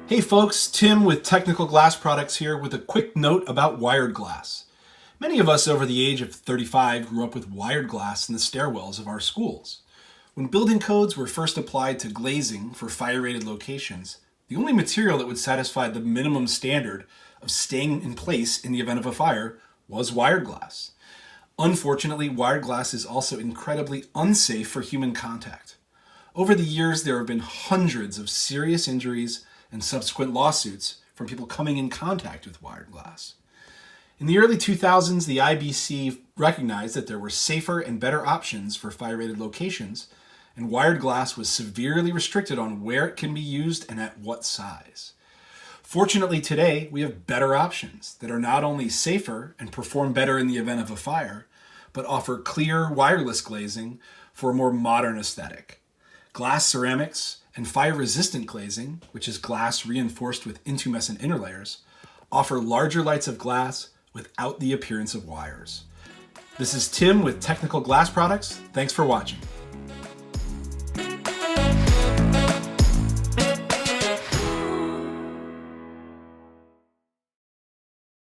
Hey folks, Tim with Technical Glass Products here with a quick note about wired glass. Many of us over the age of 35 grew up with wired glass in the stairwells of our schools. When building codes were first applied to glazing for fire-rated locations, the only material that would satisfy the minimum standard of staying in place in the event of a fire was wired glass. Unfortunately, wired glass is also incredibly unsafe for human contact. Over the years, there have been hundreds of serious injuries and subsequent lawsuits from people coming in contact with wired glass. In the early 2000s, the IBC recognized that there were safer and better options for fire-rated locations, and wired glass was severely restricted on where it can be used and at what size. Fortunately, today, we have better options that are not only safer and perform better in the event of a fire, but offer clear wireless glazing for a more modern aesthetic. Glass ceramics and fire-resistant glazing, which is glass reinforced with intumescent interlayers, offer larger lights of glass without the appearance of wires. This is Tim with Technical Glass Products. Thanks for watching.